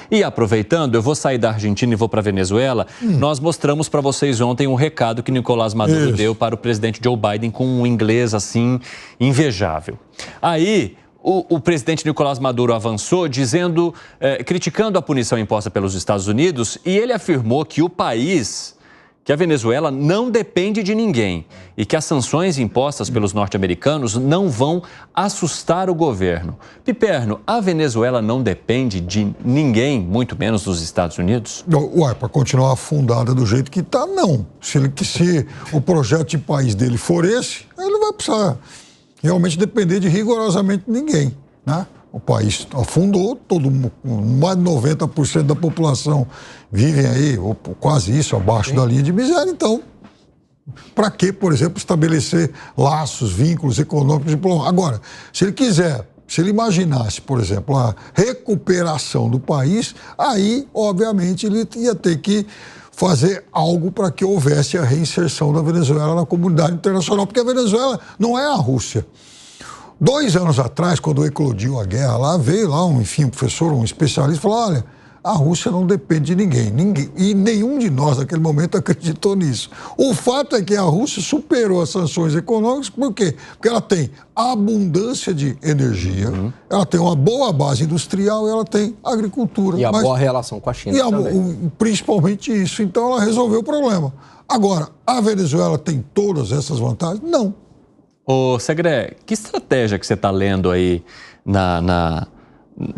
E aproveitando, eu vou sair da Argentina e vou para a Venezuela. Nós mostramos para vocês ontem um recado que Nicolás Maduro deu para o presidente Joe Biden com um inglês assim invejável. Aí o presidente Nicolás Maduro avançou dizendo, criticando a punição imposta pelos Estados Unidos, e ele afirmou que o país, que a Venezuela não depende de ninguém e que as sanções impostas pelos norte-americanos não vão assustar o governo. Piperno, a Venezuela não depende de ninguém, muito menos dos Estados Unidos? Ué, para continuar afundada do jeito que está, não. Se o projeto de país dele for esse, ele não vai precisar realmente depender de rigorosamente ninguém, né? O país afundou, mais de 90% da população vivem aí, ou quase isso, abaixo da linha de miséria. Então, para que, por exemplo, estabelecer laços, vínculos econômicos e diplomáticos? Agora, se ele imaginasse, por exemplo, a recuperação do país, aí, obviamente, ele ia ter que fazer algo para que houvesse a reinserção da Venezuela na comunidade internacional, porque a Venezuela não é a Rússia. 2 anos atrás, quando eclodiu a guerra lá, veio lá um professor, um especialista, falou, olha, a Rússia não depende de ninguém, e nenhum de nós naquele momento acreditou nisso. O fato é que a Rússia superou as sanções econômicas, por quê? Porque ela tem abundância de energia, ela tem uma boa base industrial e ela tem agricultura. E a boa relação com a China também. Principalmente isso. Então ela resolveu o problema. Agora, a Venezuela tem todas essas vantagens? Não. Ô, Segré, que estratégia que você está lendo aí na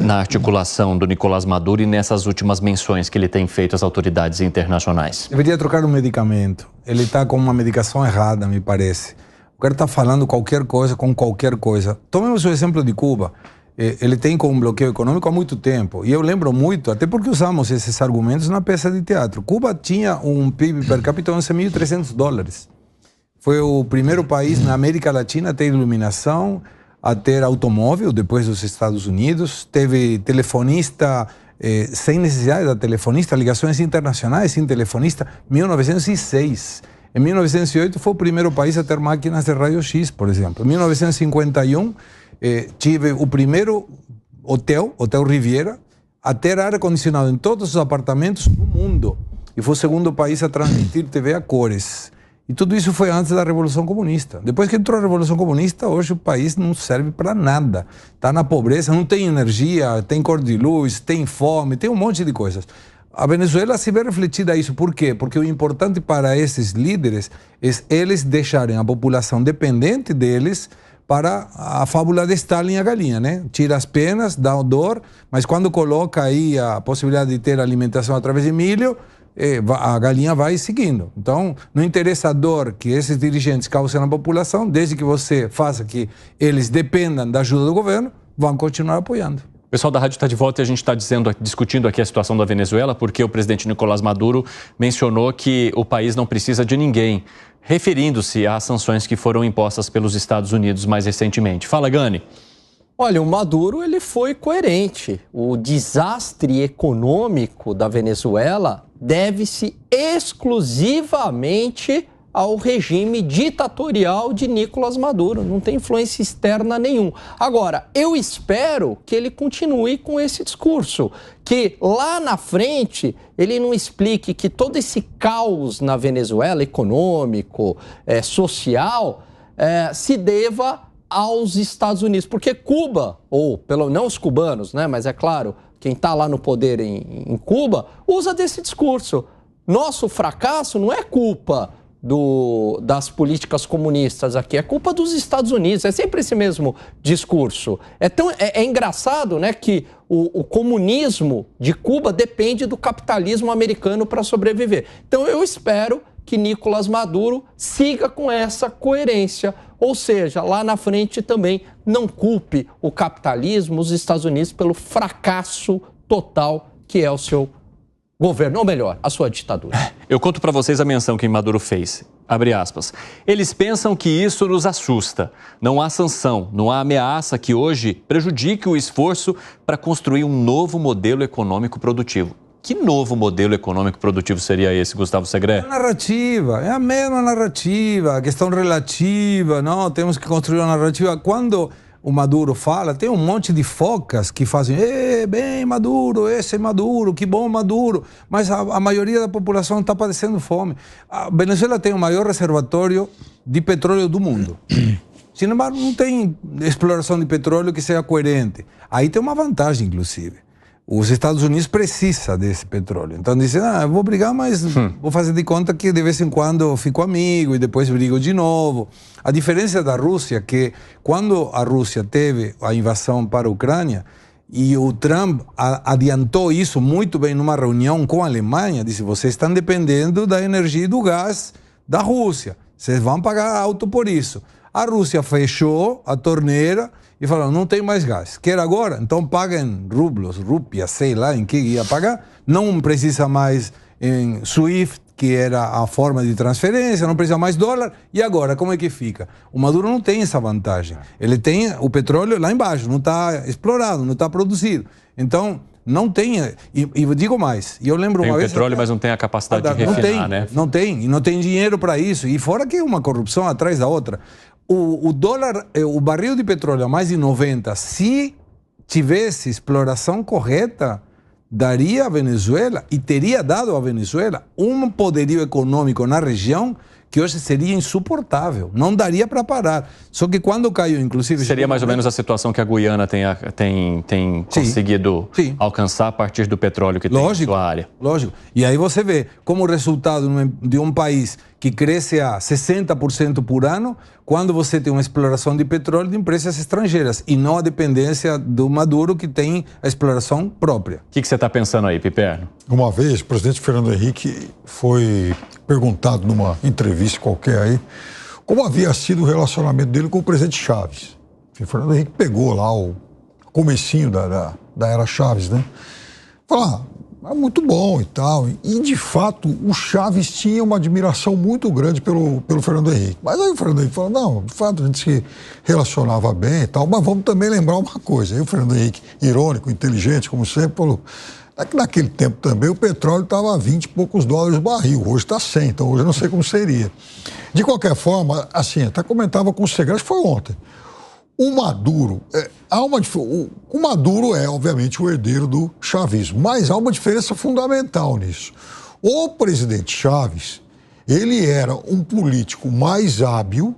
articulação do Nicolás Maduro e nessas últimas menções que ele tem feito às autoridades internacionais? Deveria trocar um medicamento. Ele está com uma medicação errada, me parece. O cara está falando qualquer coisa com qualquer coisa. Tomemos o exemplo de Cuba. Ele tem com um bloqueio econômico há muito tempo. E eu lembro muito, até porque usamos esses argumentos na peça de teatro. Cuba tinha um PIB per capita de $11.300. Foi o primeiro país na América Latina a ter iluminação, a ter automóvel, depois dos Estados Unidos. Teve telefonista sem necessidade da telefonista, ligações internacionais sem telefonista, 1906. Em 1908 foi o primeiro país a ter máquinas de raio-x, por exemplo. Em 1951 tive o primeiro Hotel Riviera, a ter ar-condicionado em todos os apartamentos do mundo. E foi o segundo país a transmitir TV a cores. E tudo isso foi antes da Revolução Comunista. Depois que entrou a Revolução Comunista, hoje o país não serve para nada. Está na pobreza, não tem energia, tem cor de luz, tem fome, tem um monte de coisas. A Venezuela se vê refletida isso. Por quê? Porque o importante para esses líderes é eles deixarem a população dependente deles para a fábula de Stalin e a galinha, né? Tira as penas, dá dor, mas quando coloca aí a possibilidade de ter alimentação através de milho, a galinha vai seguindo. Então, não interessa a dor que esses dirigentes causam na população, desde que você faça que eles dependam da ajuda do governo, vão continuar apoiando. O pessoal da rádio está de volta e a gente está discutindo aqui a situação da Venezuela, porque o presidente Nicolás Maduro mencionou que o país não precisa de ninguém, referindo-se às sanções que foram impostas pelos Estados Unidos mais recentemente. Fala, Gani. Olha, o Maduro ele foi coerente. O desastre econômico da Venezuela deve-se exclusivamente ao regime ditatorial de Nicolás Maduro. Não tem influência externa nenhuma. Agora, eu espero que ele continue com esse discurso, que lá na frente ele não explique que todo esse caos na Venezuela, econômico, social, se deva aos Estados Unidos, porque Cuba, ou não os cubanos, né, mas é claro, quem está lá no poder em Cuba, usa desse discurso. Nosso fracasso não é culpa das políticas comunistas aqui, é culpa dos Estados Unidos, é sempre esse mesmo discurso. É engraçado, né, que o comunismo de Cuba depende do capitalismo americano para sobreviver. Então eu espero que Nicolás Maduro siga com essa coerência, ou seja, lá na frente também não culpe o capitalismo, os Estados Unidos, pelo fracasso total que é o seu governo, ou melhor, a sua ditadura. Eu conto para vocês a menção que Maduro fez. Abre aspas. Eles pensam que isso nos assusta. Não há sanção, não há ameaça que hoje prejudique o esforço para construir um novo modelo econômico produtivo. Que novo modelo econômico produtivo seria esse, Gustavo Segré? É a mesma narrativa, a questão relativa, não? Temos que construir uma narrativa. Quando o Maduro fala, tem um monte de focas que fazem bem Maduro, esse é Maduro, que bom Maduro, mas a maioria da população está padecendo fome. A Venezuela tem o maior reservatório de petróleo do mundo. Sin embargo, não tem exploração de petróleo que seja coerente. Aí tem uma vantagem, inclusive. Os Estados Unidos precisam desse petróleo. Então dizem, eu vou brigar, mas vou fazer de conta que de vez em quando eu fico amigo e depois brigo de novo. A diferença da Rússia é que quando a Rússia teve a invasão para a Ucrânia e o Trump adiantou isso muito bem numa reunião com a Alemanha, disse, vocês estão dependendo da energia e do gás da Rússia. Vocês vão pagar alto por isso. A Rússia fechou a torneira e falou, não tem mais gás. Quer agora? Então paguem rublos, rúpias, sei lá em que ia pagar. Não precisa mais em SWIFT, que era a forma de transferência, não precisa mais dólar. E agora, como é que fica? O Maduro não tem essa vantagem. Ele tem o petróleo lá embaixo, não está explorado, não está produzido. Então, não tem... E digo mais, e eu lembro tem uma vez... Tem petróleo, mas não tem a capacidade de refinar, não tem, né? Não tem, e não tem dinheiro para isso. E fora que é uma corrupção atrás da outra. O dólar, o barril de petróleo a mais de 90, se tivesse exploração correta, daria à Venezuela e teria dado à Venezuela um poderio econômico na região que hoje seria insuportável, não daria para parar. Só que quando caiu, inclusive... Seria mais ou menos a situação que a Guiana tem conseguido alcançar a partir do petróleo que tem em sua área. Lógico. E aí você vê como resultado de um país que cresce a 60% por ano, quando você tem uma exploração de petróleo de empresas estrangeiras e não a dependência do Maduro, que tem a exploração própria. O que você está pensando aí, Piperno? Uma vez, o presidente Fernando Henrique foi perguntado numa entrevista qualquer aí como havia sido o relacionamento dele com o presidente Chaves. O Fernando Henrique pegou lá o comecinho da era Chaves, né? Falou, é muito bom e tal. E, de fato, o Chaves tinha uma admiração muito grande pelo Fernando Henrique. Mas aí o Fernando Henrique falou, não, de fato, a gente se relacionava bem e tal, mas vamos também lembrar uma coisa. Aí o Fernando Henrique, irônico, inteligente, como sempre, falou, naquele tempo também o petróleo estava a 20 e poucos dólares o barril, hoje está 100, então hoje eu não sei como seria. De qualquer forma, assim, até comentava com o Segredo, acho que foi ontem. O Maduro, o Maduro é, obviamente, o herdeiro do chavismo, mas há uma diferença fundamental nisso. O presidente Chaves, ele era um político mais hábil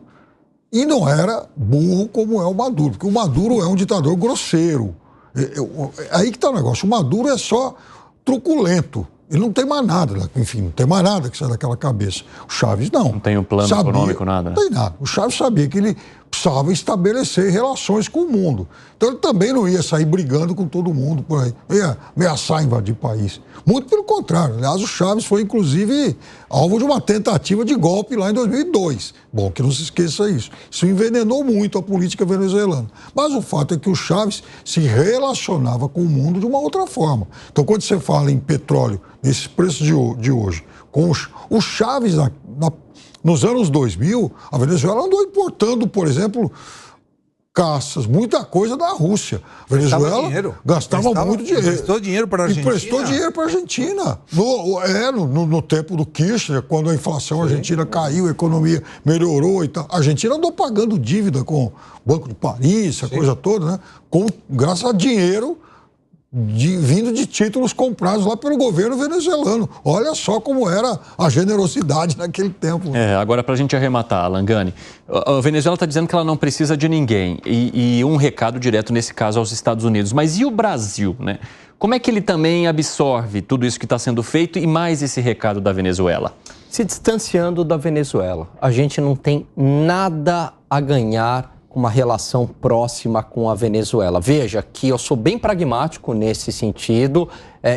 e não era burro como é o Maduro, porque o Maduro é um ditador grosseiro. Aí que está o negócio, o Maduro é só truculento. Ele não tem mais nada, enfim, não tem mais nada que sai daquela cabeça. O Chaves não. Não tem um plano econômico, nada. Não tem nada. O Chaves sabia que ele precisava estabelecer relações com o mundo. Então ele também não ia sair brigando com todo mundo por aí. Não ia ameaçar invadir país. Muito pelo contrário. Aliás, o Chaves foi, inclusive, alvo de uma tentativa de golpe lá em 2002. Bom, que não se esqueça isso. Isso envenenou muito a política venezuelana. Mas o fato é que o Chaves se relacionava com o mundo de uma outra forma. Então, quando você fala em petróleo, nesses preços de hoje, com o Chaves nos anos 2000, a Venezuela andou importando, por exemplo, caças, muita coisa da Rússia. A Venezuela gastava muito dinheiro. Emprestou dinheiro para a Argentina. Emprestou dinheiro para a Argentina. No tempo do Kirchner, quando a inflação argentina caiu, a economia melhorou e tal. A Argentina andou pagando dívida com o Banco de Paris, a coisa toda, né? Graças a dinheiro vindo de títulos comprados lá pelo governo venezuelano. Olha só como era a generosidade naquele tempo. Agora, para a gente arrematar, Langani, a Venezuela está dizendo que ela não precisa de ninguém. E um recado direto, nesse caso, aos Estados Unidos. Mas e o Brasil, né? Como é que ele também absorve tudo isso que está sendo feito e mais esse recado da Venezuela? Se distanciando da Venezuela. A gente não tem nada a ganhar com uma relação próxima com a Venezuela. Veja que eu sou bem pragmático nesse sentido.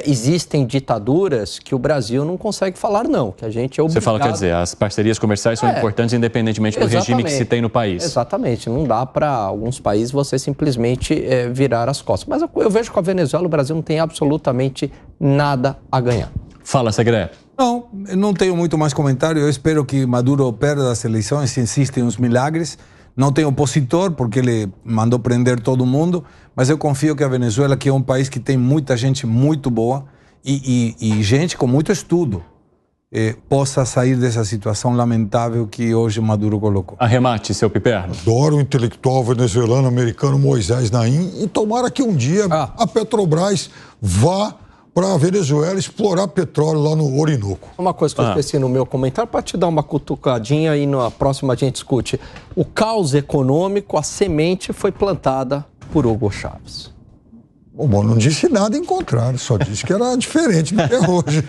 Existem ditaduras que o Brasil não consegue falar não, que a gente é obrigado... Você fala, quer dizer, as parcerias comerciais são importantes independentemente do regime que se tem no país. Exatamente, não dá para alguns países você simplesmente virar as costas. Mas eu vejo que com a Venezuela o Brasil não tem absolutamente nada a ganhar. Fala, Segredo. Não tenho muito mais comentário. Eu espero que Maduro perda as eleições, se existem uns milagres. Não tem opositor, porque ele mandou prender todo mundo, mas eu confio que a Venezuela, que é um país que tem muita gente muito boa e gente com muito estudo. possa sair dessa situação lamentável que hoje Maduro colocou. Arremate, seu Piperno. Adoro o intelectual venezuelano americano Moisés Naim e tomara que um dia a Petrobras vá para a Venezuela explorar petróleo lá no Orinoco. Uma coisa que eu esqueci no meu comentário, para te dar uma cutucadinha e na próxima a gente discute. O caos econômico, a semente foi plantada por Hugo Chávez. Bom, não disse nada em contrário, só disse que era diferente do que é hoje.